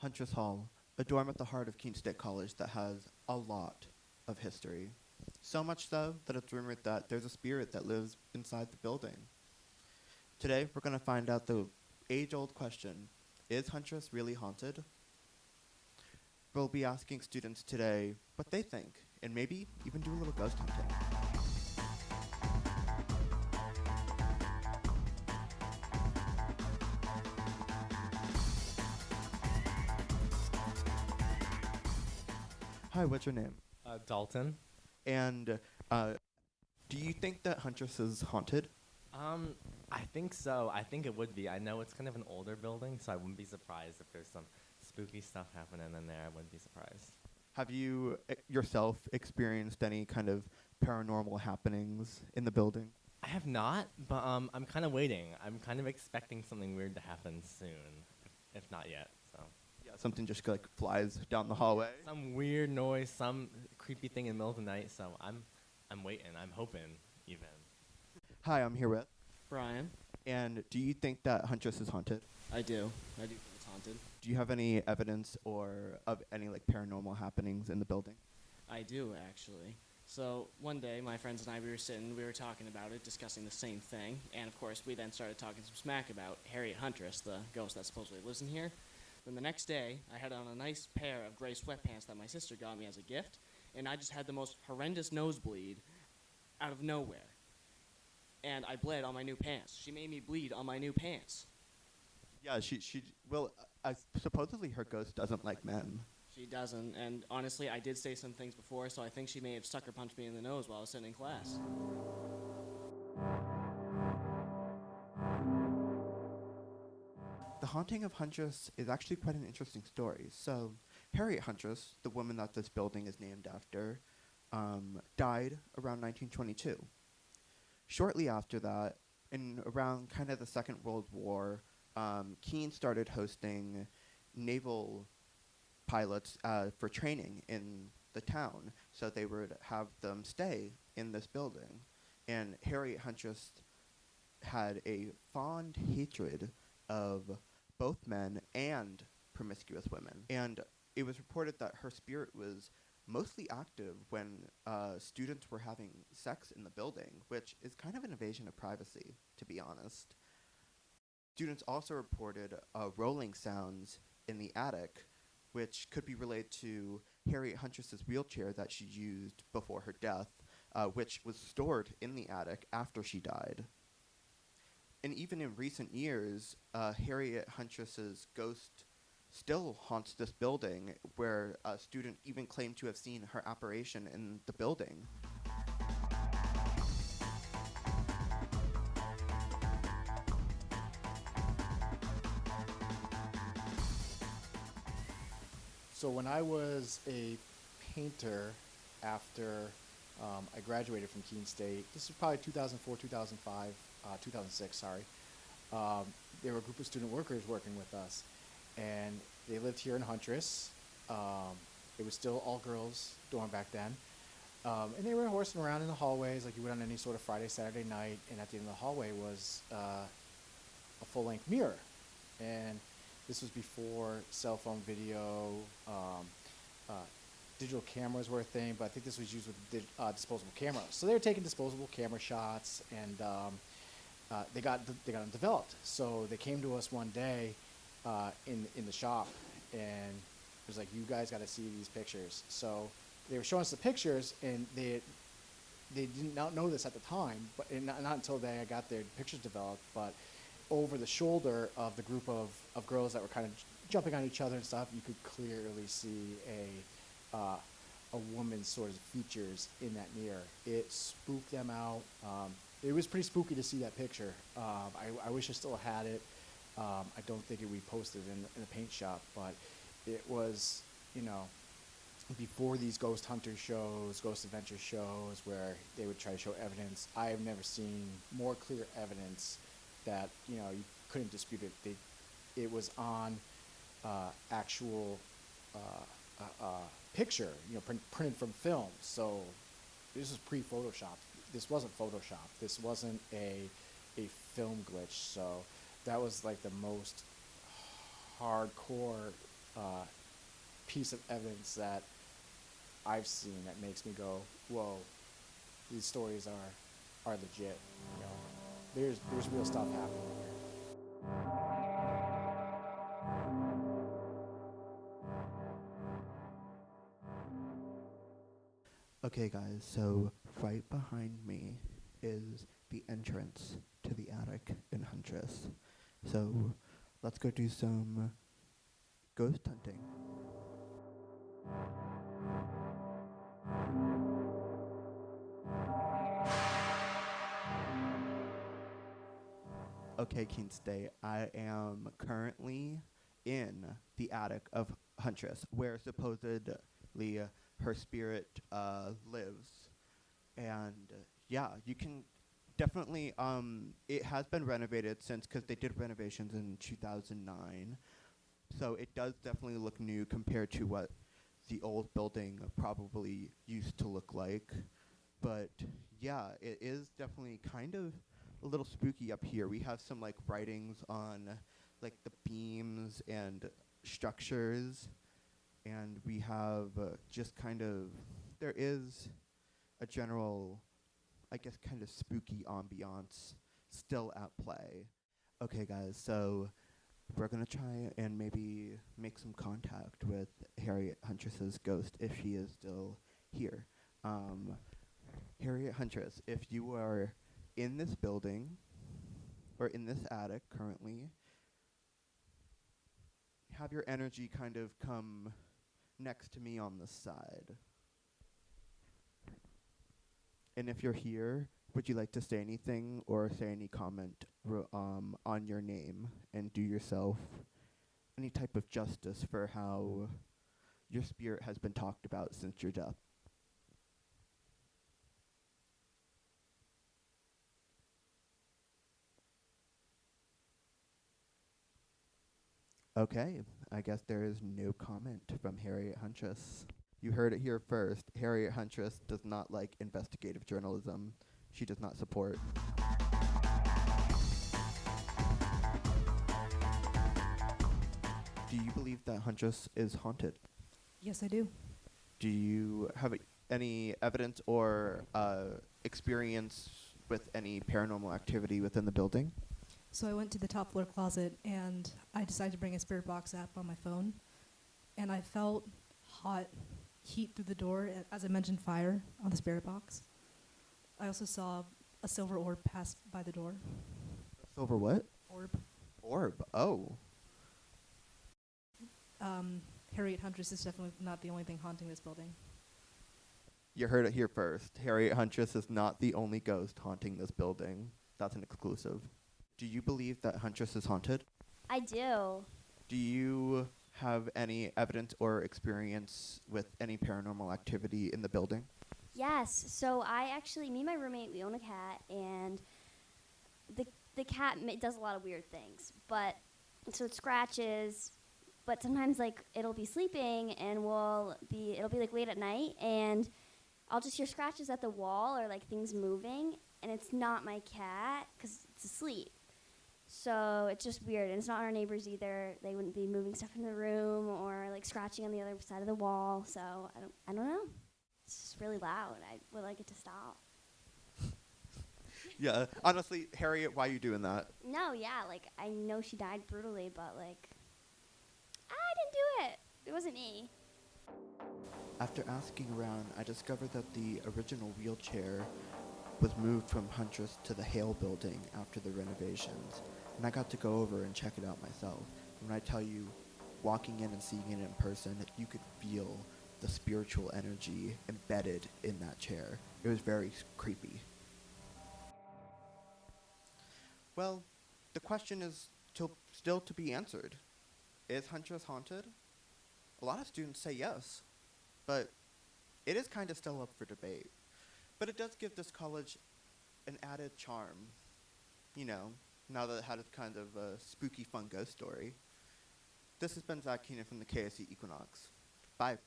Huntress Hall, a dorm at the heart of Keene State College that has a lot of history. So much so that it's rumored that there's a spirit that lives inside the building. Today, we're going to find out the age-old question, is Huntress really haunted? We'll be asking students today what they think, and maybe even do a little ghost hunting. Hi, what's your name? Dalton. And do you think that Huntress is haunted? Um, I think so. I think it would be. I know it's kind of an older building, so I wouldn't be surprised if there's some spooky stuff happening in there. I wouldn't be surprised. Have you yourself experienced any kind of paranormal happenings in the building? I have not, but I'm kind of waiting. I'm kind of expecting something weird to happen soon, if not yet. So Yeah, something just like flies down the hallway. some weird noise, some creepy thing in the middle of the night. So I'm waiting. I'm hoping even. Hi, I'm here with. Brian, And do you think that Huntress is haunted? I do. I do think it's haunted. Do you have any evidence or of any like paranormal happenings in the building? I do, actually. So one day, my friends and I, we were talking about it, discussing the same thing, and of course, we then started talking some smack about Harriet Huntress, the ghost that supposedly lives in here. Then the next day, I had on a nice pair of gray sweatpants that my sister got me as a gift, and I just had the most horrendous nosebleed out of nowhere. And I bled on my new pants. She made me bleed on my new pants. Yeah, well, supposedly her ghost doesn't like men. She doesn't, and honestly, I did say some things before, so I think she may have sucker punched me in the nose while I was sitting in class. The haunting of Huntress is actually quite an interesting story. So, Harriet Huntress, the woman that this building is named after, died around 1922. Shortly after that, in around kind of the Second World War, Keene started hosting naval pilots for training in the town, so they would have them stay in this building. And Harriet Huntress had a fond hatred of both men and promiscuous women. And it was reported that her spirit was mostly active when students were having sex in the building, which is kind of an invasion of privacy, to be honest. Students also reported rolling sounds in the attic, which could be related to Harriet Huntress's wheelchair that she used before her death, which was stored in the attic after she died. And even in recent years, Harriet Huntress's ghost still haunts this building, where a student even claimed to have seen her apparition in the building. So when I was a painter after I graduated from Keene State, this was probably 2004, 2005, 2006, sorry. There were a group of student workers working with us, and they lived here in Huntress. It was still all girls dorm back then. And they were horsing around in the hallways like you would on any sort of Friday, Saturday night, and at the end of the hallway was a full-length mirror. And this was before cell phone video, digital cameras were a thing, but I think this was used with disposable cameras. So they were taking disposable camera shots, and they got them developed. So they came to us one day in the shop, and it was like, you guys got to see these pictures. So they were showing us the pictures, and they did not know this at the time, but not until they got their pictures developed, but over the shoulder of the group of girls that were kind of jumping on each other and stuff, you could clearly see a woman's sort of features in that mirror. It spooked them out. It was pretty spooky to see that picture. I wish I still had it. I don't think it would be posted in a paint shop, but it was, before these ghost hunter shows, ghost adventure shows, where they would try to show evidence. I have never seen more clear evidence that you couldn't dispute it. It was on actual picture, printed from film. So this is pre-Photoshop. This wasn't Photoshop. This wasn't a film glitch. So that was like the most hardcore uh, piece of evidence that I've seen that makes me go, whoa, these stories are legit. You know, there's real stuff happening here. Okay, guys, so right behind me is the entrance to the attic in Huntress. So let's go do some ghost hunting. Okay, Keenstay, I am currently in the attic of Huntress, where supposedly her spirit lives. And yeah, you can definitely, it has been renovated since, because they did renovations in 2009. So it does definitely look new compared to what the old building probably used to look like. But yeah, it is definitely kind of a little spooky up here. We have some like writings on like the beams and structures, and we have just kind of, there is a general, I guess, kind of spooky ambiance still at play. Okay, guys, so we're gonna try and maybe make some contact with Harriet Huntress's ghost if she is still here. Harriet Huntress, if you are in this building or in this attic currently, have your energy kind of come next to me on this side. And if you're here, would you like to say anything or say any comment on your name and do yourself any type of justice for how your spirit has been talked about since your death? Okay, I guess there is no comment from Harriet Huntress. You heard it here first. Harriet Huntress does not like investigative journalism. She does not support. Do you believe that Huntress is haunted? Yes, I do. Do you have any evidence or experience with any paranormal activity within the building? So I went to the top floor closet and I decided to bring a spirit box app on my phone. And I felt hot heat through the door, as I mentioned, fire on the spirit box. I also saw a silver orb pass by the door. Silver what? Orb. Orb. Oh. Harriet Huntress is definitely not the only thing haunting this building. You heard it here first. Harriet Huntress is not the only ghost haunting this building. That's an exclusive. Do you believe that Huntress is haunted? I do. Do you have any evidence or experience with any paranormal activity in the building? Yes. So me and my roommate, we own a cat, and the cat does a lot of weird things. But so it scratches, but sometimes like it'll be sleeping and it'll be like late at night, and I'll just hear scratches at the wall or like things moving, and it's not my cat because it's asleep. So it's just weird, and it's not our neighbors either. They wouldn't be moving stuff in the room or like scratching on the other side of the wall. So I don't know. It's just really loud. I would like it to stop. Yeah, honestly, Harriet, why are you doing that? No, yeah, like I know she died brutally, but like I didn't do it. It wasn't me. After asking around, I discovered that the original wheelchair was moved from Huntress to the Hale building after the renovations, and I got to go over and check it out myself. When I tell you, walking in and seeing it in person, you could feel the spiritual energy embedded in that chair. It was very creepy. Well, the question is still to be answered. Is Huntress haunted? A lot of students say yes, but it is kind of still up for debate. But it does give this college an added charm, you know, now that it had a kind of a spooky, fun ghost story. This has been Zach Keenan from the KSE Equinox. Bye.